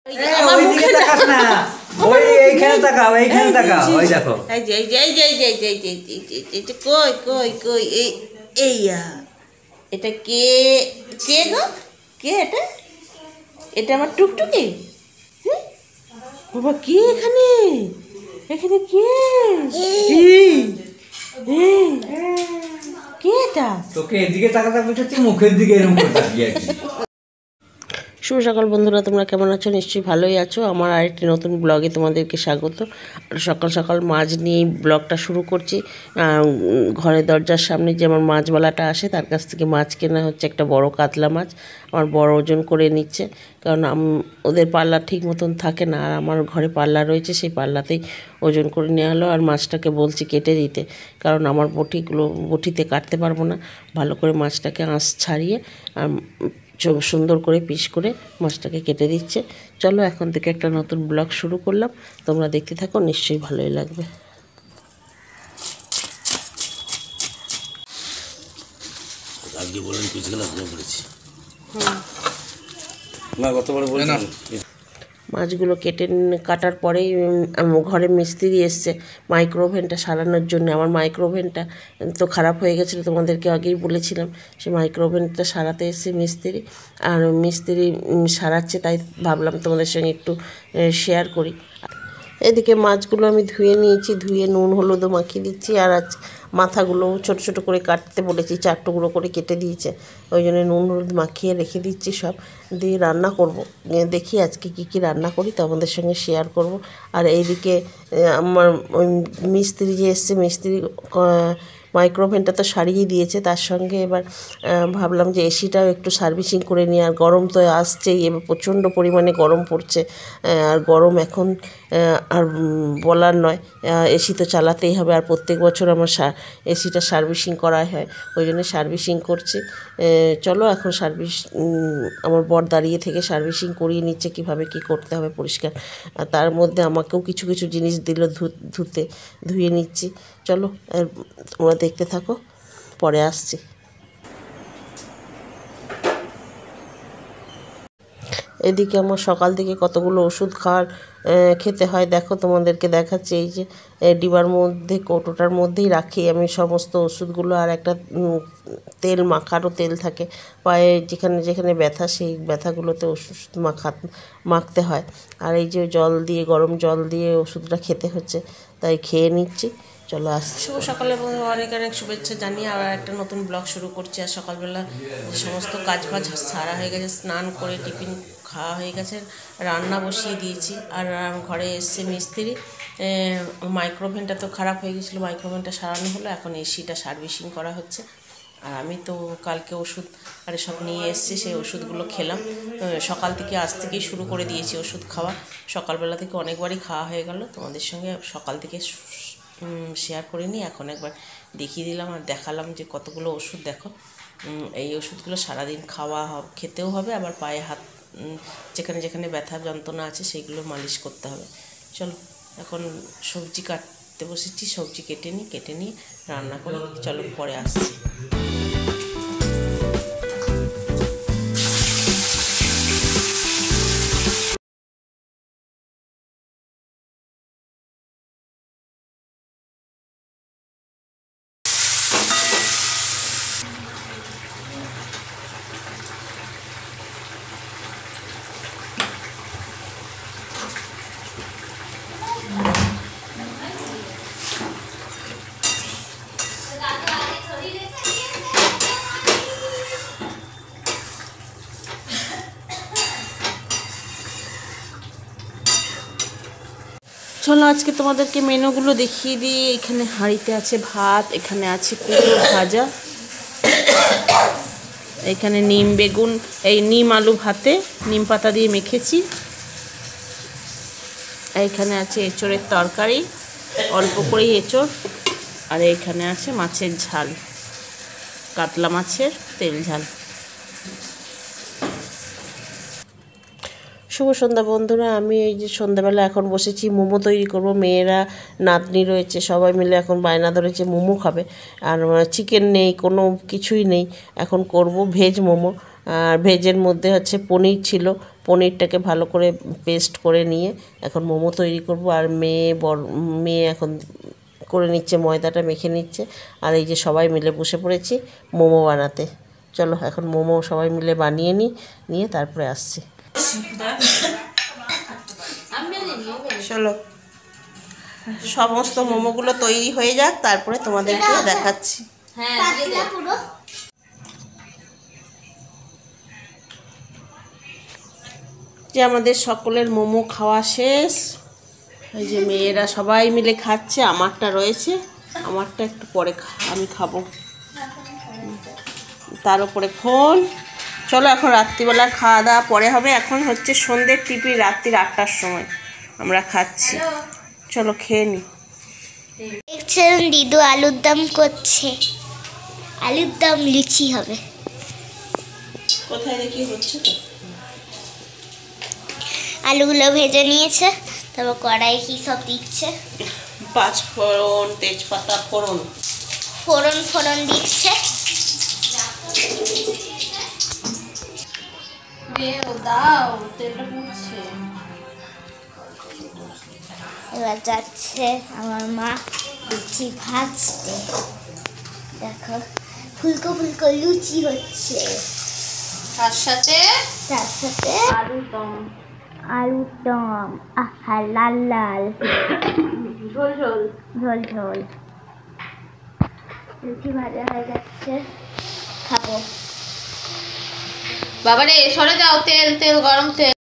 ওইদিকে তাকাস না, এইখানে তাকাও, এইখানে তাকাও, ওই দেখো। কই কই কই এইয়া এটা কে কে গো? কে এটা? এটা আমার টুকটুকি। বাবা কে এখানে? এখানে কে? কে এটা? তোকে এদিকে তাকাতে বলছি, মুখের দিকে এরকম করে তাকিয়ে আছি। শুভ সকাল বন্ধুরা, তোমরা কেমন আছো? নিশ্চয়ই ভালোই আছো। আমার আরেকটি নতুন ব্লগে তোমাদেরকে স্বাগত। সকাল সকাল মাছ নিয়ে ব্লগটা শুরু করছি। ঘরের দরজার সামনে যে আমার মাছওয়ালাটা আসে, তার কাছ থেকে মাছ কেনা হচ্ছে, একটা বড় কাতলা মাছ। আমার বড় ওজন করে নিচ্ছে, কারণ ওদের পাল্লা ঠিক মতন থাকে না, আর আমার ঘরে পাল্লা রয়েছে, সেই পাল্লাতেই ওজন করে নেওয়া হলো। আর মাছটাকে বলছি কেটে দিতে, কারণ আমার বটিতে কাটতে পারবো না। ভালো করে মাছটাকে আঁশ ছাড়িয়ে সুন্দর করে পিস করে মাছটাকে কেটে দিচ্ছে। চলো এখন থেকে একটা নতুন ব্লগ শুরু করলাম, তোমরা দেখতে থাকো, নিশ্চয়ই ভালোই লাগবে। আজকে বলেন পিস গেলাম বলেছি মাছগুলো কাটার পরেই ঘরে মিস্ত্রি এসছে মাইক্রোওভেনটা সারানোর জন্য। আমার মাইক্রোওভেনটা তো খারাপ হয়ে গেছিলো, তোমাদেরকে আগেই বলেছিলাম। সে মাইক্রোওভেনটা সারাতে এসছে মিস্ত্রি, আর মিস্ত্রি সারাচ্ছে, তাই ভাবলাম তোমাদের সঙ্গে একটু শেয়ার করি। এদিকে মাছগুলো আমি ধুয়ে নিয়েছি, ধুয়ে নুন হলুদও মাখিয়ে দিচ্ছি। আর আজ মাথাগুলো ছোট ছোট করে কাটতে বলেছি, 4 টুকরো করে কেটে দিয়েছে, ওই জন্য নুন হলুদ মাখিয়ে রেখে দিচ্ছি। সব দিয়ে রান্না করব, দেখি আজকে কী রান্না করি তোমাদের সঙ্গে শেয়ার করব। আর এইদিকে আমার ওই মিস্ত্রি যে এসছে, মিস্ত্রি মাইক্রোওভেনটা তো সারিয়ে দিয়েছে, তার সঙ্গে এবার ভাবলাম যে এসিটাও একটু সার্ভিসিং করে নিই। আর গরম তো আসছেই, এবার প্রচণ্ড পরিমাণে গরম পড়ছে। আর গরম এখন আর বলার নয়, এসি তো চালাতেই হবে। আর প্রত্যেক বছর আমার এসিটা সার্ভিসিং করা হয়, ওই জন্য সার্ভিসিং করছি। চলো এখন আমার বর দাঁড়িয়ে থেকে সার্ভিসিং করিয়ে নিচ্ছে, কীভাবে কী করতে হবে পরিষ্কার। আর তার মধ্যে আমাকেও কিছু কিছু জিনিস দিল ধুয়ে নিচ্ছি। চলো তোমরা দেখতে থাকো, পরে আসছি। এদিকে আমার সকাল থেকে কতগুলো ওষুধ খেতে হয় দেখো, তোমাদেরকে দেখাচ্ছি। এই যে ডিবার মধ্যে, কৌটোটার মধ্যেই রাখি আমি সমস্ত ওষুধগুলো। আর একটা তেল মাখারও তেল থাকে, পায়ে যেখানে যেখানে ব্যথা, সেই ব্যথাগুলোতে ওষুধ মাখতে হয়। আর এই যে গরম জল দিয়ে ওষুধটা খেতে হচ্ছে, তাই খেয়ে নিচ্ছি। চলো আসছি। শুভ সকালে অনেক অনেক শুভেচ্ছা জানিয়ে আবার একটা নতুন ব্লগ শুরু করছি। আর সকালবেলা সমস্ত কাজ সারা হয়ে গেছে, স্নান করে টিফিন খাওয়া হয়ে গেছে, রান্না বসিয়ে দিয়েছি। আর ঘরে এসছে মিস্ত্রি, মাইক্রোওভেনটা তো খারাপ হয়ে গেছিলো, মাইক্রোওভেনটা সারানো হলো, এখন এসিটা সার্ভিসিং করা হচ্ছে। আর আমি তো কালকে ওষুধ আর সব নিয়ে এসেছি, সেই ওষুধগুলো খেলাম। সকাল থেকে আজ থেকেই শুরু করে দিয়েছি ওষুধ খাওয়া। সকালবেলা থেকে অনেকবারই খাওয়া হয়ে গেল, তোমাদের সঙ্গে সকাল থেকে শেয়ার করে নিই। এখন একবার দেখিয়ে দিলাম আর দেখালাম যে কতগুলো ওষুধ দেখো। এই ওষুধগুলো সারাদিন খেতেও হবে, আবার পায়ে হাত যেখানে যেখানে ব্যথা যন্ত্রণা আছে সেইগুলো মালিশ করতে হবে। চলো এখন সবজি কাটতে বসেছি, সবজি কেটে নিয়ে রান্না করি। চলো পরে আসছি। চলো আজকে তোমাদেরকে মেনুগুলো দেখিয়ে দিই। এখানে হাঁড়িতে আছে ভাত, এখানে আছে কুমড়ো ভাজা, এখানে নিম আলু ভাতে নিম পাতা দিয়ে মেখেছি, এখানে আছে এঁচোড়ের তরকারি, অল্প করেই এঁচোড়, আর এখানে আছে মাছের ঝাল, কাতলা মাছের তেল ঝাল। শুভ সন্ধ্যা বন্ধুরা, আমি এই যে সন্ধ্যাবেলা এখন বসেছি মোমো তৈরি করব। মেয়েরা নাতনি রয়েছে, সবাই মিলে এখন বায়না ধরেছে মোমো খাবে। আর চিকেন নেই, কোনো কিছুই নেই, এখন করব ভেজ মোমো। আর ভেজের মধ্যে হচ্ছে পনির ছিল, পনিরটাকে ভালো করে পেস্ট করে নিয়ে এখন মোমো তৈরি করব। আর মেয়ে এখন করে নিচ্ছে, ময়দাটা মেখে নিচ্ছে। আর এই যে সবাই মিলে বসে পড়েছি মোমো বানাতে। চলো এখন মোমো সবাই মিলে বানিয়ে নিয়ে তারপরে আসছি। চলো সমস্ত মোমোগুলো তৈরি হয়ে যাক, তারপরে তোমাদেরকে দেখাচ্ছি। যে আমাদের সকলের মোমো খাওয়া শেষ। এই যে মেয়েরা সবাই মিলে খাচ্ছে, আমারটা রয়েছে, আমারটা একটু পরে আমি খাবো, তার উপরে ফোন। চলো এখন রাত্রিবেলা খাওয়া দাওয়া পরে হবে। এখন হচ্ছে সন্ধ্যের টিপি, রাত্রির 8টার সময় আমরা খাচ্ছি। চলো খেয়ে নি। দেখছেন দিদু আলুর দম করছে, আলুর দম লুচি হবে। কোথায় দেখি হচ্ছে তো, আলুগুলো ভেজে নিয়েছে, তারপর কড়াই কি সব দিচ্ছে, 5 ফোড়ন, তেজপাতা, ফোড়ন ফোড়ন দিচ্ছে। এবার যাচ্ছে আমার মা লুচি ভাজতে। দেখো ফুলকো ফুলকো লুচি হচ্ছে, তার সাথে আলুর দম আহা লাল লাল ঝোল লুচি ভাজা হয়ে যাচ্ছে, খাবো। বাবারে সরে যাও, তেল গরম তেল।